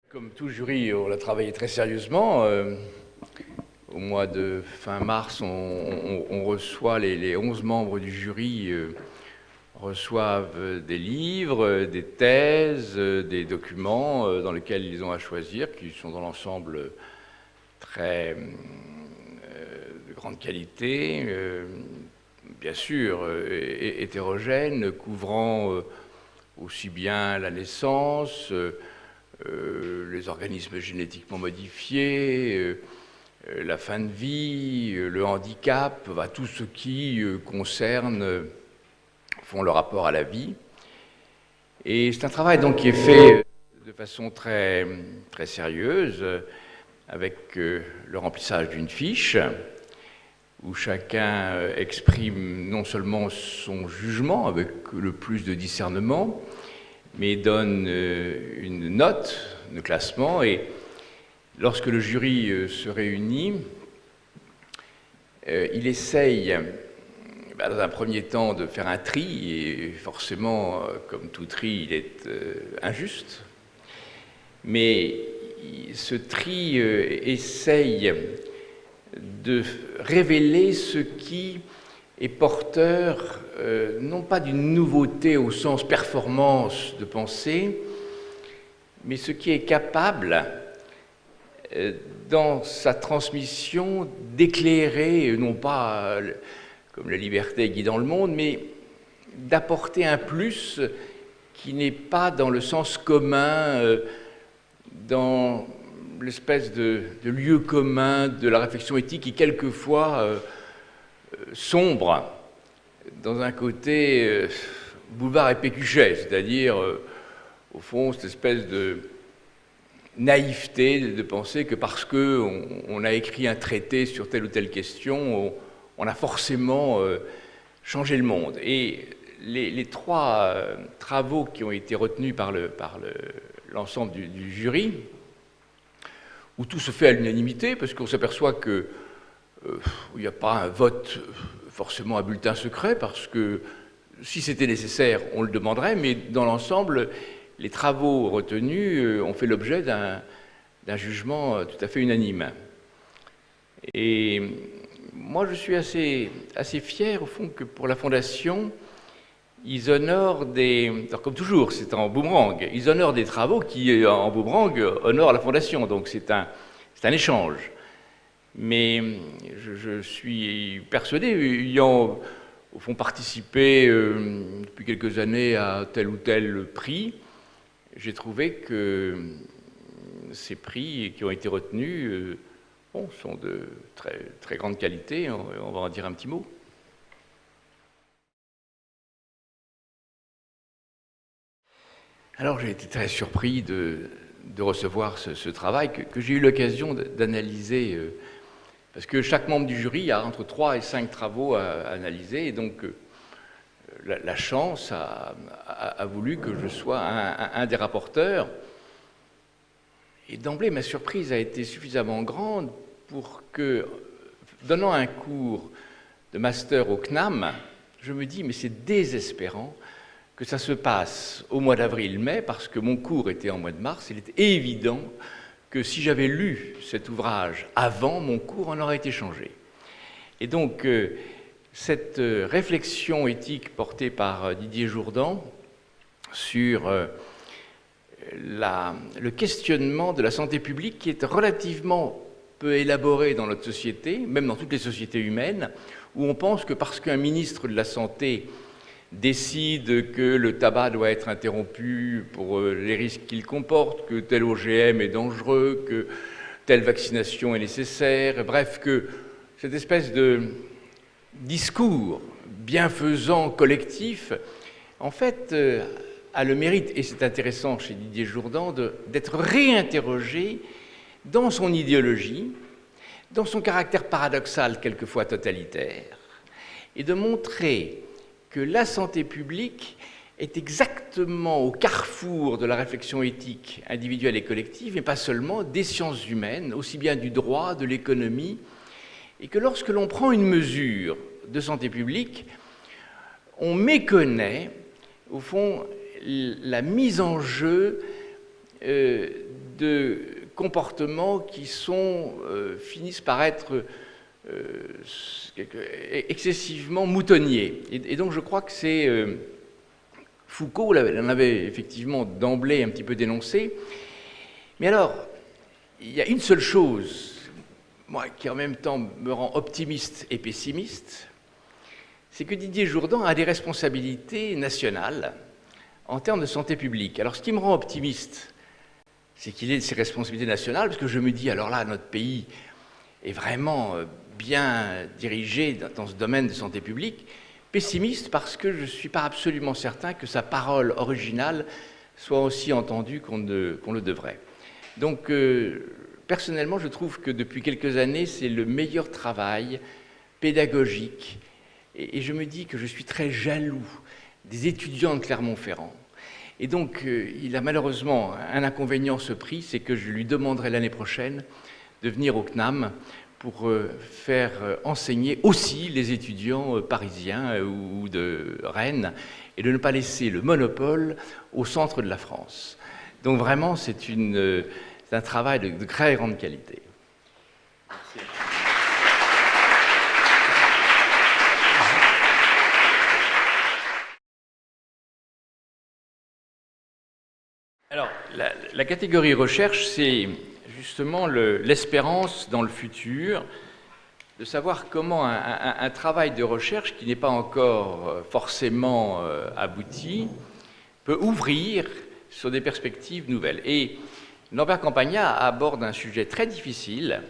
Comme tout jury, on a travaillé très sérieusement. Au mois de fin mars, on reçoit les 11 membres du jury reçoivent des livres, des thèses, des documents dans lesquels ils ont à choisir, qui sont dans l'ensemble très de grande qualité, bien sûr hétérogènes, couvrant aussi bien la naissance, les organismes génétiquement modifiés, la fin de vie, le handicap, tout ce qui concerne font le rapport à la vie. Et c'est un travail donc qui est fait de façon très sérieuse, avec le remplissage d'une fiche, où chacun exprime non seulement son jugement avec le plus de discernement, mais donne une note de classement. Et lorsque le jury se réunit, il essaye, dans un premier temps, de faire un tri, et forcément, comme tout tri, il est injuste. Mais ce tri essaye de révéler ce qui est porteur, non pas d'une nouveauté au sens performance de pensée, mais ce qui est capable, dans sa transmission, d'éclairer, non pas comme la liberté guidant le monde, mais d'apporter un plus qui n'est pas dans le sens commun, dans l'espèce de lieu commun de la réflexion éthique qui quelquefois sombre dans un côté Bouvard et Pécuchet, c'est-à-dire au fond cette espèce de naïveté de penser que parce qu'on a écrit un traité sur telle ou telle question, on a forcément changé le monde. Et les trois travaux qui ont été retenus par l'ensemble du jury, où tout se fait à l'unanimité, parce qu'on s'aperçoit qu'il n'y a pas un vote forcément à bulletin secret, parce que si c'était nécessaire, on le demanderait, mais dans l'ensemble, les travaux retenus ont fait l'objet d'un jugement tout à fait unanime. Et moi, je suis assez fier, au fond, que pour la Fondation, ils honorent alors comme toujours, c'est en boomerang, ils honorent des travaux qui, en boomerang, honorent la Fondation. Donc c'est un échange. Mais je suis persuadé, ayant au fond participé depuis quelques années à tel ou tel prix, j'ai trouvé que ces prix qui ont été retenus sont de très grande qualité. On va en dire un petit mot. Alors j'ai été très surpris de recevoir ce travail que j'ai eu l'occasion d'analyser, parce que chaque membre du jury a entre 3 et 5 travaux à analyser, et donc la chance a voulu que je sois un des rapporteurs. Et d'emblée, ma surprise a été suffisamment grande pour que, donnant un cours de master au CNAM, je me dis, mais c'est désespérant que ça se passe au mois d'avril-mai, parce que mon cours était en mois de mars. Il était évident que si j'avais lu cet ouvrage avant, mon cours en aurait été changé. Et donc, cette réflexion éthique portée par Didier Jourdan sur le questionnement de la santé publique, qui est relativement peu élaboré dans notre société, même dans toutes les sociétés humaines, où on pense que parce qu'un ministre de la Santé décide que le tabac doit être interrompu pour les risques qu'il comporte, que tel OGM est dangereux, que telle vaccination est nécessaire, bref, que cette espèce de discours bienfaisant collectif, en fait, a le mérite, et c'est intéressant chez Didier Jourdan, d'être réinterrogé dans son idéologie, dans son caractère paradoxal, quelquefois totalitaire, et de montrer que la santé publique est exactement au carrefour de la réflexion éthique individuelle et collective, et pas seulement des sciences humaines, aussi bien du droit, de l'économie, et que lorsque l'on prend une mesure de santé publique, on méconnaît, au fond, la mise en jeu de comportements qui finissent par être excessivement moutonniers. Et donc je crois que c'est... Foucault l'en avait effectivement d'emblée un petit peu dénoncé. Mais alors, il y a une seule chose, moi, qui en même temps me rend optimiste et pessimiste, c'est que Didier Jourdan a des responsabilités nationales en termes de santé publique. Alors, ce qui me rend optimiste, c'est qu'il ait ces responsabilités nationales, parce que je me dis, alors là, notre pays est vraiment bien dirigé dans ce domaine de santé publique. Pessimiste parce que je ne suis pas absolument certain que sa parole originale soit aussi entendue qu'on le devrait. Donc, personnellement, je trouve que depuis quelques années, c'est le meilleur travail pédagogique. Et je me dis que je suis très jaloux des étudiants de Clermont-Ferrand. Et donc, il a malheureusement un inconvénient, ce prix, c'est que je lui demanderai l'année prochaine de venir au CNAM pour faire enseigner aussi les étudiants parisiens ou de Rennes et de ne pas laisser le monopole au centre de la France. Donc vraiment, c'est un travail de très grande qualité. Merci. Alors, la catégorie recherche, c'est justement l'espérance dans le futur, de savoir comment un travail de recherche qui n'est pas encore forcément abouti peut ouvrir sur des perspectives nouvelles. Et Norbert Campagna aborde un sujet très difficile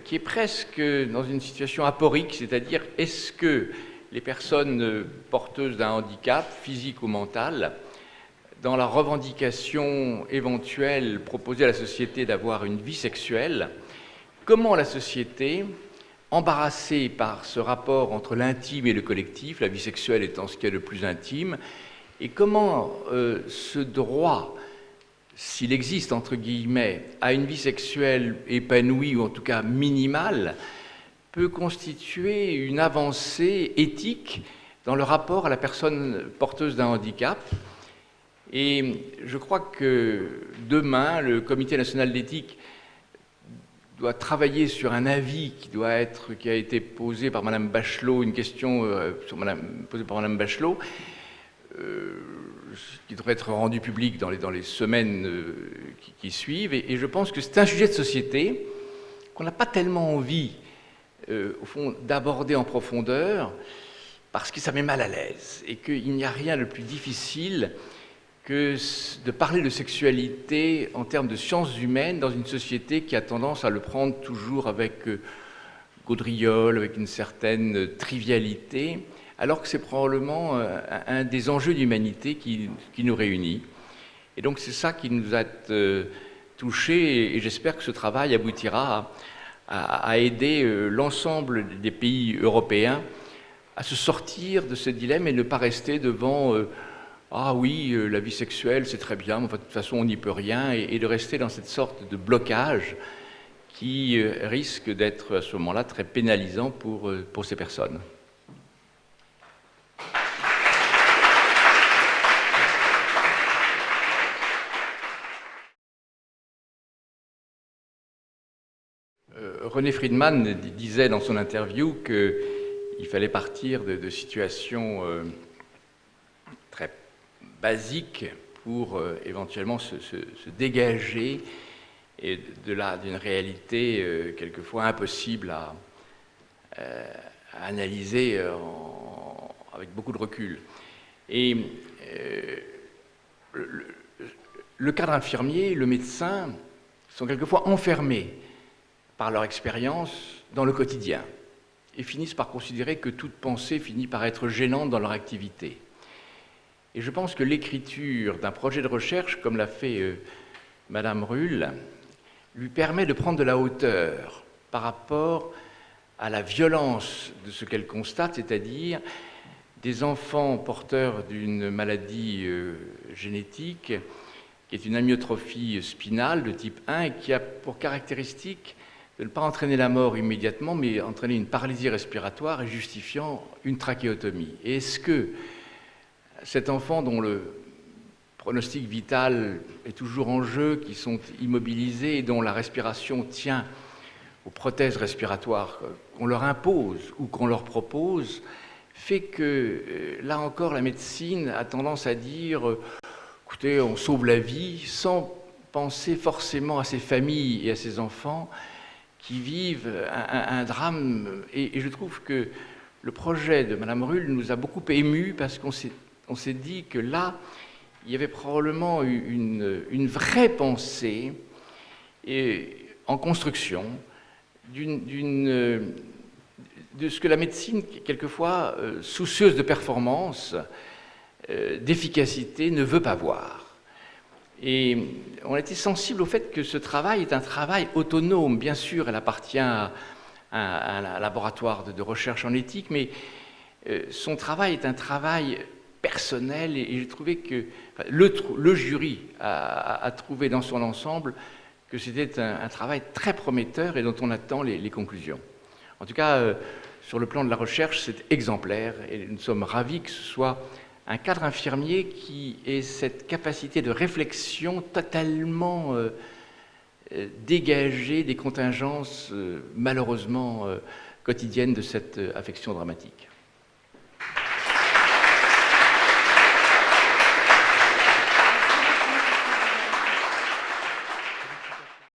qui est presque dans une situation aporique, c'est-à-dire est-ce que les personnes porteuses d'un handicap physique ou mental, dans la revendication éventuelle proposée à la société d'avoir une vie sexuelle, comment la société, embarrassée par ce rapport entre l'intime et le collectif, la vie sexuelle étant ce qui est le plus intime, et comment ce droit, s'il existe entre guillemets, à une vie sexuelle épanouie ou en tout cas minimale, peut constituer une avancée éthique dans le rapport à la personne porteuse d'un handicap. Et je crois que demain, le Comité national d'éthique doit travailler sur un avis qui a été posé par Madame Bachelot, une question posée par Madame Bachelot, qui devrait être rendu public dans les semaines qui suivent. Et je pense que c'est un sujet de société qu'on n'a pas tellement envie, au fond, d'aborder en profondeur, parce que ça met mal à l'aise, et qu'il n'y a rien de plus difficile que de parler de sexualité en termes de sciences humaines dans une société qui a tendance à le prendre toujours avec gaudriole, avec une certaine trivialité, alors que c'est probablement un des enjeux d'humanité qui nous réunit. Et donc c'est ça qui nous a touchés, et j'espère que ce travail aboutira à aider l'ensemble des pays européens à se sortir de ce dilemme et ne pas rester devant ah oui, la vie sexuelle, c'est très bien, mais de toute façon, on n'y peut rien, et de rester dans cette sorte de blocage qui risque d'être à ce moment-là très pénalisant pour ces personnes. René Friedman disait dans son interview qu'il fallait partir de situations très basiques pour éventuellement se dégager et d'une réalité quelquefois impossible à analyser avec beaucoup de recul. Et le cadre infirmier, le médecin, sont quelquefois enfermés par leur expérience dans le quotidien et finissent par considérer que toute pensée finit par être gênante dans leur activité. Et je pense que l'écriture d'un projet de recherche, comme l'a fait Madame Ruhl, lui permet de prendre de la hauteur par rapport à la violence de ce qu'elle constate, c'est-à-dire des enfants porteurs d'une maladie génétique, qui est une amyotrophie spinale de type 1 et qui a pour caractéristique de ne pas entraîner la mort immédiatement, mais entraîner une paralysie respiratoire et justifiant une trachéotomie. Et est-ce que cet enfant dont le pronostic vital est toujours en jeu, qui sont immobilisés et dont la respiration tient aux prothèses respiratoires qu'on leur impose ou qu'on leur propose, fait que, là encore, la médecine a tendance à dire écoutez, on sauve la vie, sans penser forcément à ces familles et à ces enfants qui vivent un drame. Et je trouve que le projet de Madame Ruhl nous a beaucoup émus parce qu'on s'est dit que là, il y avait probablement une vraie pensée en construction de ce que la médecine, quelquefois soucieuse de performance, d'efficacité, ne veut pas voir. Et on a été sensible au fait que ce travail est un travail autonome. Bien sûr, elle appartient à un laboratoire de recherche en éthique, mais son travail est un travail personnel, et j'ai trouvé que le jury a trouvé dans son ensemble que c'était un travail très prometteur et dont on attend les conclusions. En tout cas, sur le plan de la recherche, c'est exemplaire, et nous sommes ravis que ce soit un cadre infirmier qui ait cette capacité de réflexion totalement dégagée des contingences malheureusement quotidiennes de cette affection dramatique.